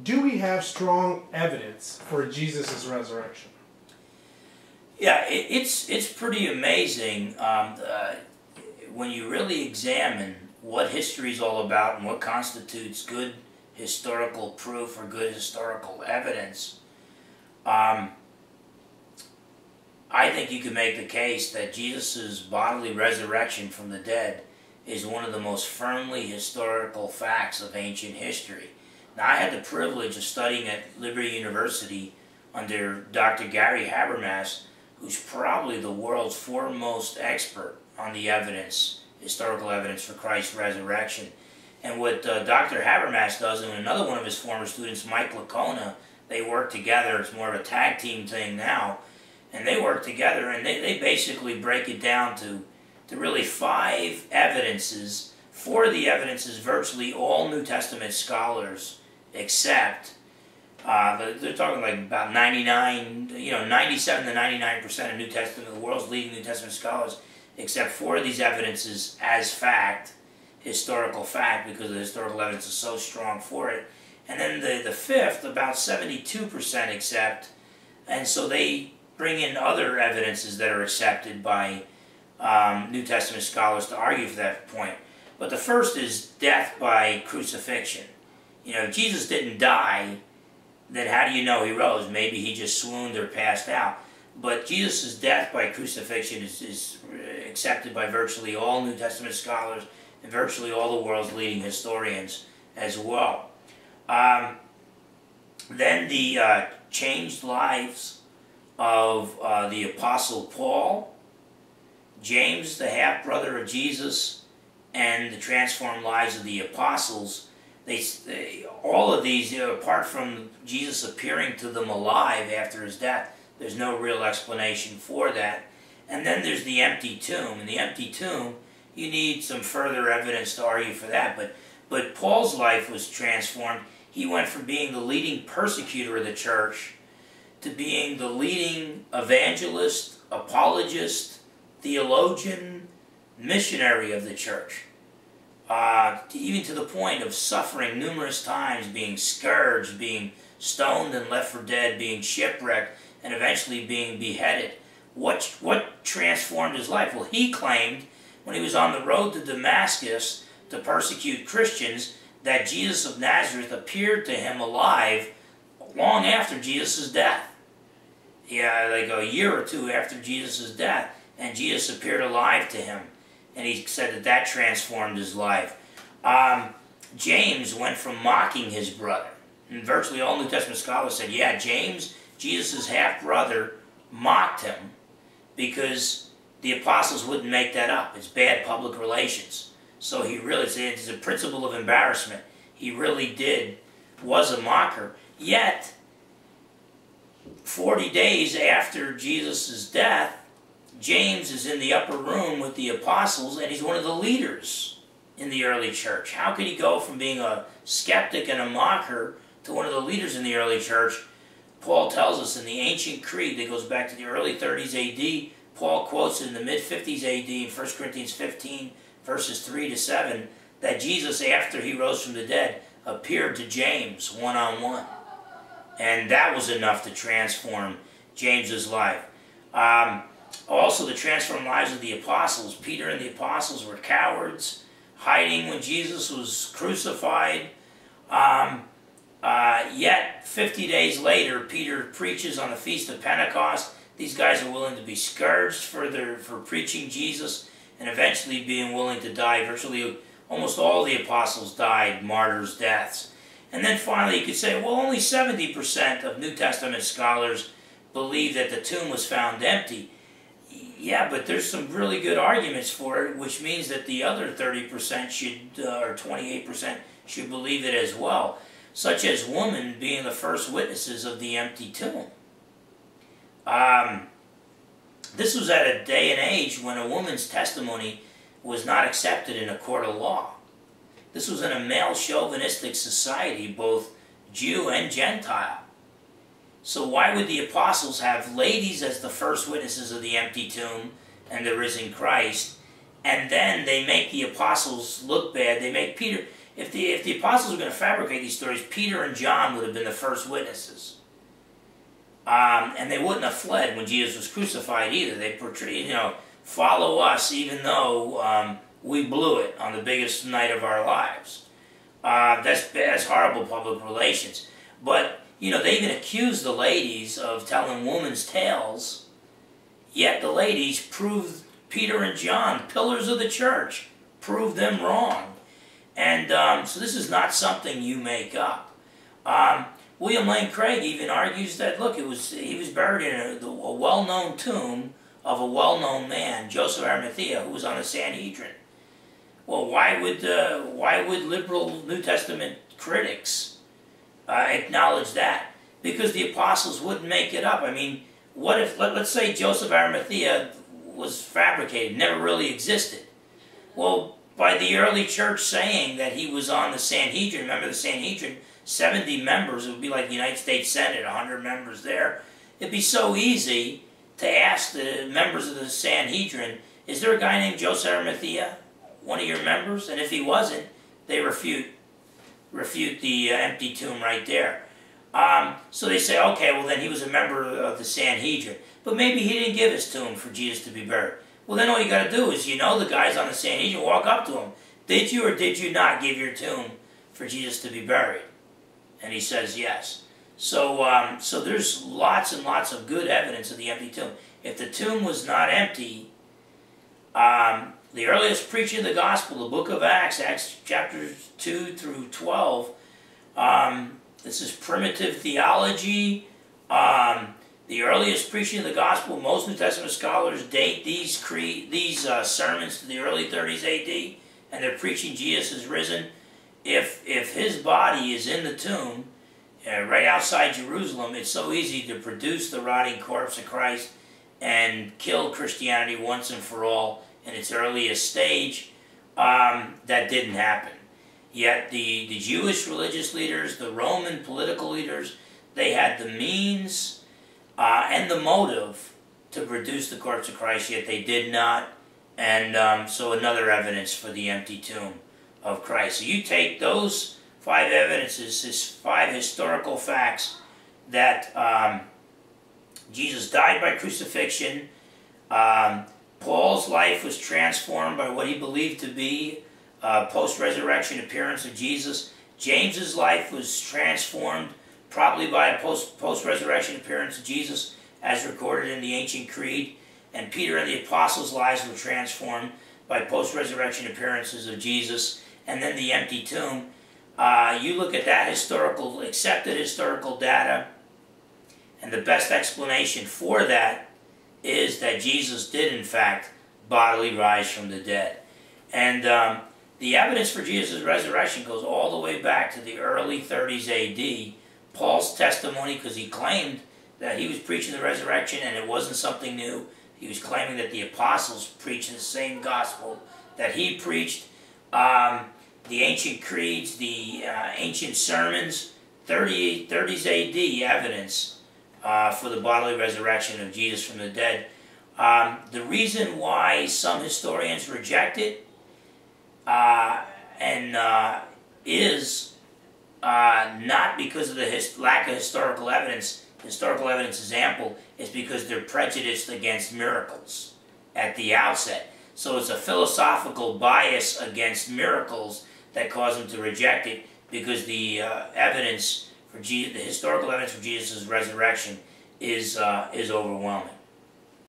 do we have strong evidence for Jesus' resurrection? Yeah, it's pretty amazing when you really examine what history is all about and what constitutes good historical proof or good historical evidence. I think you can make the case that Jesus' bodily resurrection from the dead is one of the most firmly historical facts of ancient history. Now, I had the privilege of studying at Columbia University under Dr. Gary Habermas, who's probably the world's foremost expert on the evidence, historical evidence for Christ's resurrection. And what Dr. Habermas does, and another one of his former students, Mike Lacona, they work together. It's more of a tag team thing now. And they work together, and they basically break it down to really 5 evidences. 4 of the evidences virtually all New Testament scholars accept. They're talking like about 97 to 99% of New Testament, the world's leading New Testament scholars, accept 4 of these evidences as fact, historical fact, because the historical evidence is so strong for it. And then the 5th, about 72% accept, and so they bring in other evidences that are accepted by New Testament scholars to argue for that point. But the first is death by crucifixion. You know, if Jesus didn't die, then how do you know he rose? Maybe he just swooned or passed out. But Jesus' death by crucifixion is accepted by virtually all New Testament scholars and virtually all the world's leading historians as well. Then the changed lives of the Apostle Paul, James, the half-brother of Jesus, and the transformed lives of the apostles. All of these, apart from Jesus appearing to them alive after his death, there's no real explanation for that. And then there's the empty tomb. In the empty tomb, you need some further evidence to argue for that. But Paul's life was transformed. He went from being the leading persecutor of the church to being the leading evangelist, apologist, theologian, missionary of the church. Even to the point of suffering numerous times, being scourged, being stoned and left for dead, being shipwrecked, and eventually being beheaded. What transformed his life? Well, he claimed when he was on the road to Damascus to persecute Christians that Jesus of Nazareth appeared to him alive long after Jesus' death. Yeah, like a year or 2 after Jesus' death, and Jesus appeared alive to him. And he said that transformed his life. James went from mocking his brother. And virtually all New Testament scholars said, yeah, James, Jesus' half-brother, mocked him because the apostles wouldn't make that up. It's bad public relations. So he really, it's a principle of embarrassment. He really was a mocker. Yet, 40 days after Jesus' death, James is in the upper room with the apostles, and he's one of the leaders in the early church. How could he go from being a skeptic and a mocker to one of the leaders in the early church? Paul tells us in the ancient creed that goes back to the early 30s A.D., Paul quotes it in the mid-50s A.D. in 1 Corinthians 15, verses 3 to 7, that Jesus, after he rose from the dead, appeared to James one-on-one. And that was enough to transform James's life. Also, the transformed lives of the apostles. Peter and the apostles were cowards, hiding when Jesus was crucified. Yet, 50 days later, Peter preaches on the Feast of Pentecost. These guys are willing to be scourged for preaching Jesus and eventually being willing to die. Virtually almost all the apostles died martyrs' deaths. And then finally, you could say, well, only 70% of New Testament scholars believe that the tomb was found empty. Yeah, but there's some really good arguments for it, which means that the other 30% should, or 28% should believe it as well, such as women being the first witnesses of the empty tomb. This was at a day and age when a woman's testimony was not accepted in a court of law. This was in a male chauvinistic society, both Jew and Gentile. So why would the apostles have ladies as the first witnesses of the empty tomb and the risen Christ, and then they make the apostles look bad? They make Peter, if the apostles were going to fabricate these stories, Peter and John would have been the first witnesses. And they wouldn't have fled when Jesus was crucified either. They portrayed, follow us even though we blew it on the biggest night of our lives. That's horrible public relations. But, they even accused the ladies of telling women's tales, yet the ladies proved Peter and John, pillars of the church, proved them wrong. And so this is not something you make up. William Lane Craig even argues that, look, he was buried in a well-known tomb of a well-known man, Joseph Arimathea, who was on the Sanhedrin. Well, why would liberal New Testament critics acknowledge that? Because the apostles wouldn't make it up. I mean, what if, let's say Joseph Arimathea was fabricated, never really existed. Well, by the early church saying that he was on the Sanhedrin, remember the Sanhedrin, 70 members, it would be like the United States Senate, 100 members there. It'd be so easy to ask the members of the Sanhedrin, is there a guy named Joseph Arimathea, one of your members? And if he wasn't, they refute the empty tomb right there. So they say, okay, well then he was a member of the Sanhedrin. But maybe he didn't give his tomb for Jesus to be buried. Well, then all you got to do is, the guys on the Sanhedrin, walk up to him. Did you or did you not give your tomb for Jesus to be buried? And he says yes. So, so there's lots and lots of good evidence of the empty tomb. If the tomb was not empty, the earliest preaching of the gospel, the book of Acts, Acts chapters 2 through 12, this is primitive theology. The earliest preaching of the gospel, most New Testament scholars date these sermons to the early 30s AD, and they're preaching Jesus is risen. If his body is in the tomb, right outside Jerusalem, it's so easy to produce the rotting corpse of Christ and kill Christianity once and for all in its earliest stage. That didn't happen. Yet the Jewish religious leaders, the Roman political leaders, they had the means and the motive to produce the corpse of Christ, yet they did not. And so another evidence for the empty tomb of Christ. So you take those 5 evidences, these 5 historical facts that Jesus died by crucifixion, Paul's life was transformed by what he believed to be a post-resurrection appearance of Jesus. James's life was transformed probably by a post-resurrection appearance of Jesus as recorded in the ancient creed. And Peter and the apostles' lives were transformed by post-resurrection appearances of Jesus. And then the empty tomb. You look at that accepted historical data, and the best explanation for that is that Jesus did, in fact, bodily rise from the dead. And the evidence for Jesus' resurrection goes all the way back to the early 30s AD. Paul's testimony, because he claimed that he was preaching the resurrection and it wasn't something new. He was claiming that the apostles preached the same gospel that he preached. The ancient creeds, the ancient sermons, 30s AD evidence for the bodily resurrection of Jesus from the dead. The reason why some historians reject it is not because of the lack of historical evidence. Historical evidence is ample. It's because they're prejudiced against miracles at the outset. So it's a philosophical bias against miracles that caused them to reject it, because the evidence for the historical evidence for Jesus' resurrection is overwhelming.